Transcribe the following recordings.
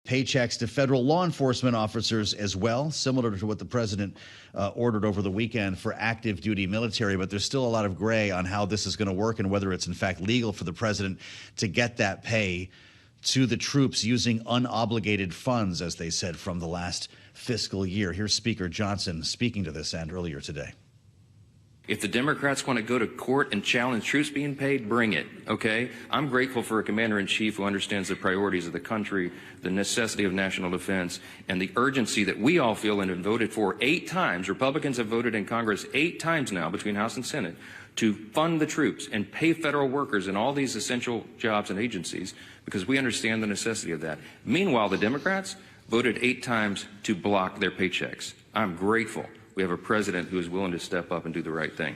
paychecks to federal law enforcement officers as well, similar to what the president ordered over the weekend for active duty military. But there's still a lot of gray on how this is going to work and whether it's in fact legal for the president to get that pay to the troops using unobligated funds, as they said, from the last fiscal year. Here's Speaker Johnson speaking to this end earlier today. If the Democrats want to go to court and challenge troops being paid, bring it, okay? I'm grateful for a commander-in-chief who understands the priorities of the country, the necessity of national defense, and the urgency that we all feel and have voted for 8 times. Republicans have voted in Congress 8 times now between House and Senate to fund the troops and pay federal workers in all these essential jobs and agencies because we understand the necessity of that. Meanwhile, the Democrats voted 8 times to block their paychecks. I'm grateful we have a president who is willing to step up and do the right thing.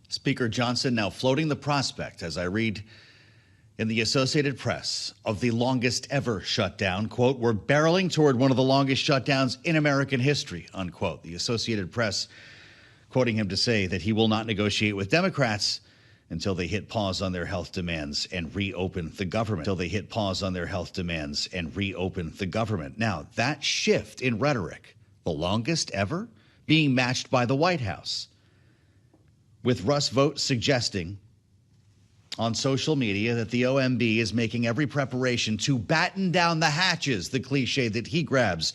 Speaker Johnson now floating the prospect, as I read in the Associated Press, of the longest ever shutdown. Quote, "We're barreling toward one of the longest shutdowns in American history," unquote. The Associated Press quoting him to say that he will not negotiate with Democrats until they hit pause on their health demands and reopen the government. Now, that shift in rhetoric, the longest ever, being matched by the White House, with Russ Vought suggesting on social media that the OMB is making every preparation to batten down the hatches, the cliche that he grabs,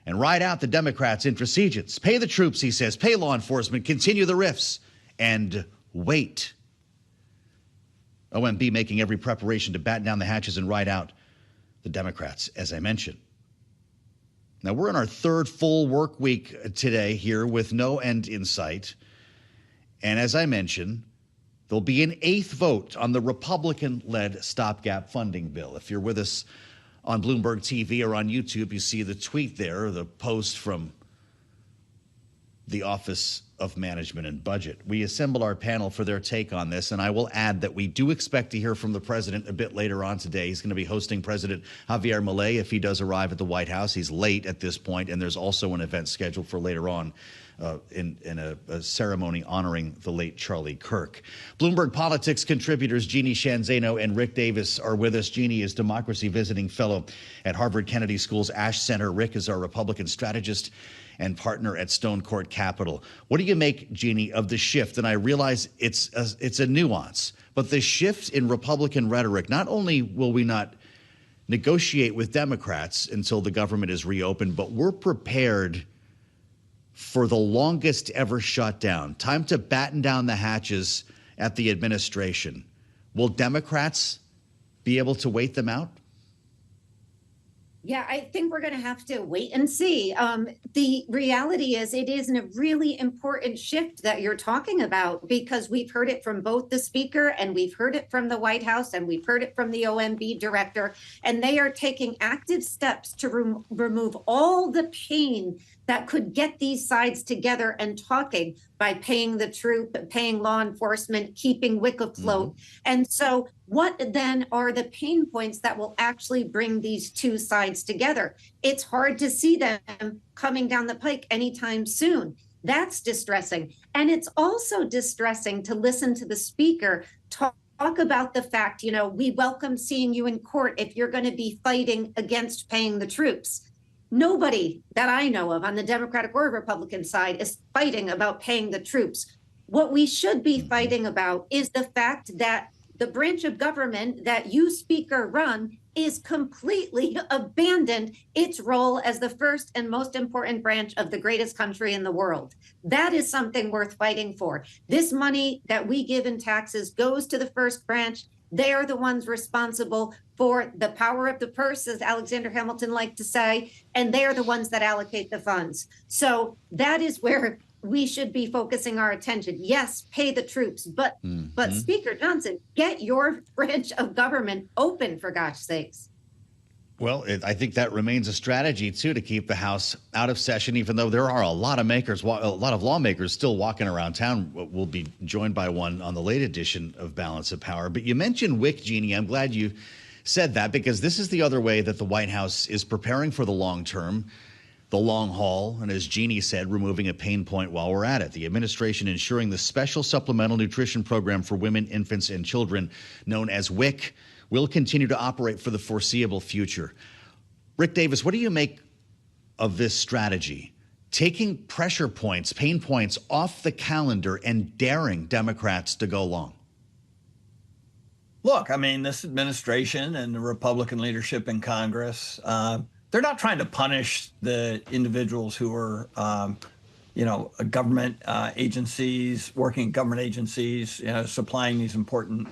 and ride out the Democrats' intransigence. Pay the troops, he says, pay law enforcement, continue the rifts, and wait. OMB making every preparation to batten down the hatches and ride out the Democrats, as I mentioned. Now, we're in our 3rd full work week today here with no end in sight. And as I mentioned, there'll be an 8th vote on the Republican-led stopgap funding bill. If you're with us on Bloomberg TV or on YouTube, you see the tweet there, the post from the Office of Management and Budget. We assemble our panel for their take on this, and I will add that we do expect to hear from the president a bit later on today. He's going to be hosting President Javier Milei if he does arrive at the White House. He's late at this point, and there's also an event scheduled for later on in a ceremony honoring the late Charlie Kirk. Bloomberg Politics contributors Jeannie Shanzano and Rick Davis are with us. Jeannie is Democracy Visiting Fellow at Harvard Kennedy School's Ash Center. Rick is our Republican strategist and partner at Stone Court Capital. What do you make, Jeannie, of the shift? And I realize it's a nuance, but the shift in Republican rhetoric, not only will we not negotiate with Democrats until the government is reopened, but we're prepared for the longest ever shutdown. Time to batten down the hatches at the administration. Will Democrats be able to wait them out? Yeah, I think we're going to have to wait and see. The reality is it is a really important shift that you're talking about because we've heard it from both the speaker and we've heard it from the White House and we've heard it from the OMB director, and they are taking active steps to remove all the pain that could get these sides together and talking by paying the troop, paying law enforcement, keeping WIC afloat. And so what then are the pain points that will actually bring these two sides together? It's hard to see them coming down the pike anytime soon. That's distressing. And it's also distressing to listen to the speaker talk about the fact, we welcome seeing you in court if you're going to be fighting against paying the troops. Nobody that I know of on the Democratic or Republican side is fighting about paying the troops. What we should be fighting about is the fact that the branch of government that you, Speaker, run is completely abandoned its role as the first and most important branch of the greatest country in the world. That is something worth fighting for. This money that we give in taxes goes to the first branch. They are the ones responsible for the power of the purse, as Alexander Hamilton liked to say, and they are the ones that allocate the funds. So that is where we should be focusing our attention. Yes, pay the troops, but Speaker Johnson, get your branch of government open, for gosh sakes. Well, I think that remains a strategy, too, to keep the House out of session, even though there are a lot of lawmakers still walking around town. We'll be joined by one on the late edition of Balance of Power. But you mentioned WIC, Jeannie. I'm glad you said that, because this is the other way that the White House is preparing for the long term, the long haul, and as Jeannie said, removing a pain point while we're at it. The administration ensuring the Special Supplemental Nutrition Program for Women, Infants, and Children, known as WIC, will continue to operate for the foreseeable future. Rick Davis, what do you make of this strategy? Taking pressure points, pain points off the calendar and daring Democrats to go long. Look, I mean, this administration and the Republican leadership in Congress, they're not trying to punish the individuals who are, government agencies, working at government agencies, supplying these important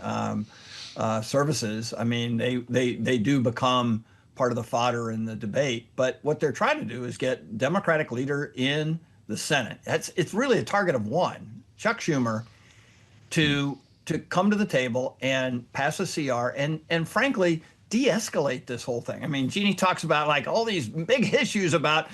services. I mean, they do become part of the fodder in the debate. But what they're trying to do is get Democratic leader in the Senate. It's really a target of one, Chuck Schumer, to come to the table and pass a CR and frankly de-escalate this whole thing. I mean, Jeannie talks about like all these big issues about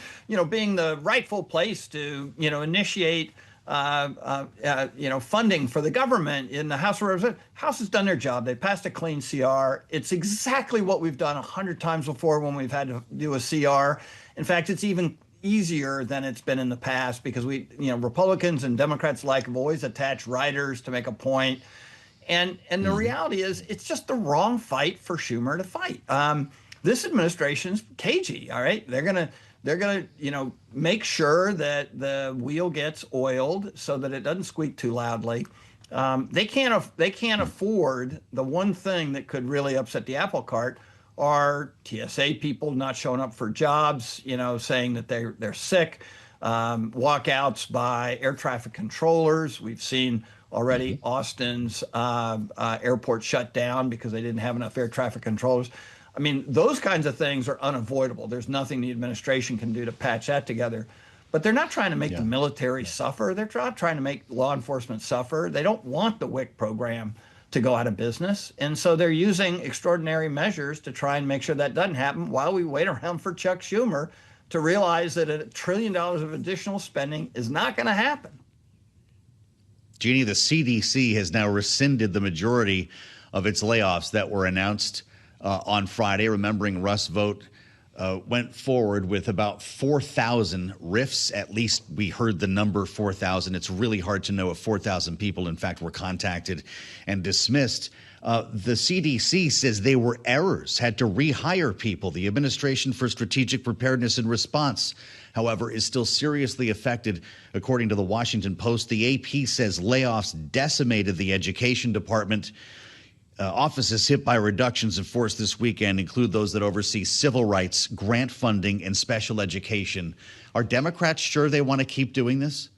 being the rightful place to initiate funding for the government in the House of Representatives. House has done their job. They passed a clean CR. It's exactly what we've done 100 times before when we've had to do a CR. In fact, it's even easier than it's been in the past because Republicans and Democrats have always attached riders to make a point. And the reality is it's just the wrong fight for Schumer to fight. This administration's cagey, all right? They're gonna make sure that the wheel gets oiled so that it doesn't squeak too loudly. They can't afford the one thing that could really upset the apple cart are TSA people not showing up for jobs, saying that they're sick, walkouts by air traffic controllers. We've seen already Austin's airport shut down because they didn't have enough air traffic controllers. I mean, those kinds of things are unavoidable. There's nothing the administration can do to patch that together. But they're not trying to make the military suffer. They're not trying to make law enforcement suffer. They don't want the WIC program to go out of business. And so they're using extraordinary measures to try and make sure that doesn't happen while we wait around for Chuck Schumer to realize that $1 trillion of additional spending is not going to happen. Jeannie, the CDC has now rescinded the majority of its layoffs that were announced on Friday. Remembering Russ Vogt went forward with about 4,000 RIFs. At least we heard the number 4,000. It's really hard to know if 4,000 people, in fact, were contacted and dismissed. The CDC says they were errors, had to rehire people. The Administration for Strategic Preparedness and Response, however, is still seriously affected. According to the Washington Post, the AP says layoffs decimated the education department. Offices hit by reductions in force this weekend include those that oversee civil rights, grant funding, and special education. Are Democrats sure they want to keep doing this?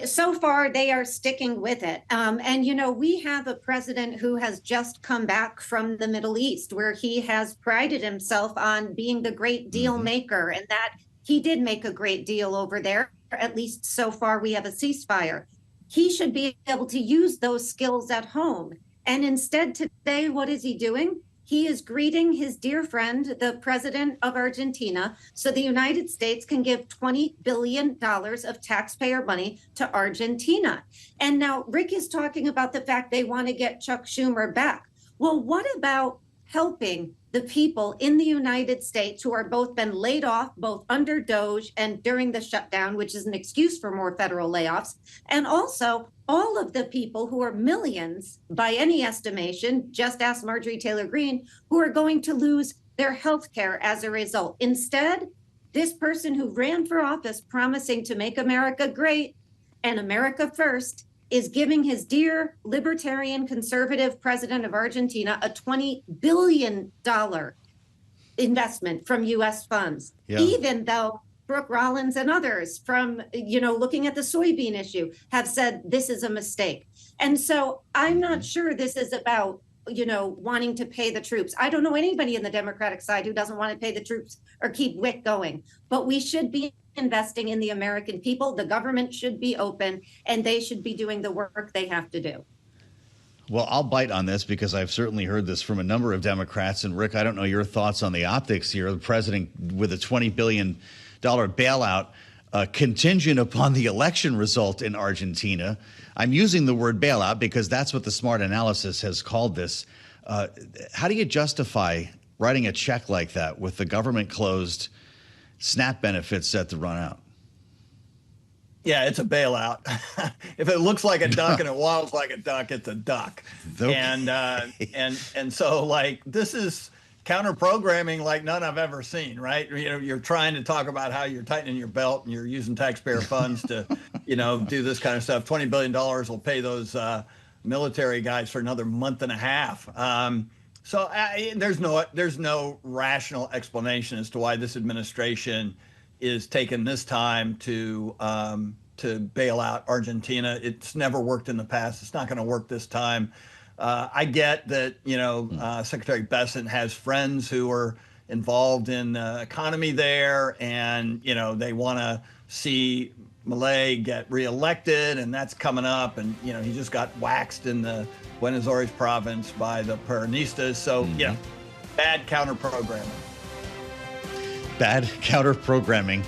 So far, they are sticking with it. We have a president who has just come back from the Middle East, where he has prided himself on being the great deal maker, and that he did make a great deal over there. At least so far, we have a ceasefire. He should be able to use those skills at home. And instead today, what is he doing? He is greeting his dear friend, the president of Argentina, so the United States can give $20 billion of taxpayer money to Argentina. And now Rick is talking about the fact they want to get Chuck Schumer back. Well, what about helping the people in the United States who are both been laid off, both under Doge and during the shutdown, which is an excuse for more federal layoffs, and also all of the people who are millions by any estimation, just ask Marjorie Taylor Greene, who are going to lose their health care as a result. Instead, this person who ran for office promising to make America great and America first is giving his dear libertarian conservative president of Argentina a $20 billion investment from U.S. funds, even though Brooke Rollins and others from, looking at the soybean issue have said this is a mistake. And so I'm not sure this is about, wanting to pay the troops. I don't know anybody in the Democratic side who doesn't want to pay the troops or keep WIC going, but we should be investing in the American people. The government should be open and they should be doing the work they have to do. Well, I'll bite on this because I've certainly heard this from a number of Democrats. And Rick, I don't know your thoughts on the optics here. The president with a $20 billion bailout contingent upon the election result in Argentina. I'm using the word bailout because that's what the Smart Analysis has called this. How do you justify writing a check like that with the government closed, SNAP benefits set to run out? Yeah, it's a bailout. If it looks like a duck and it waddles like a duck, it's a duck. Okay. And so this is counter programming like none I've ever seen, right? You're trying to talk about how you're tightening your belt and you're using taxpayer funds to, do this kind of stuff. $20 billion will pay those military guys for another month and a half. So there's no rational explanation as to why this administration is taking this time to bail out Argentina. It's never worked in the past. It's not going to work this time. I get that, Secretary Bessent has friends who are involved in the economy there, and, they want to see Milei get reelected, and that's coming up. And, he just got waxed in the Buenos Aires province by the Peronistas. So, bad counter programming. Bad counter programming,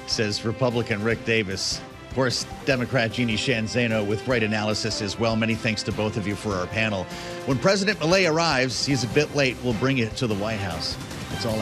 says Republican Rick Davis. Of course, Democrat Jeannie Shanzano with great analysis as well. Many thanks to both of you for our panel. When President Milei arrives, he's a bit late. We'll bring it to the White House. That's all I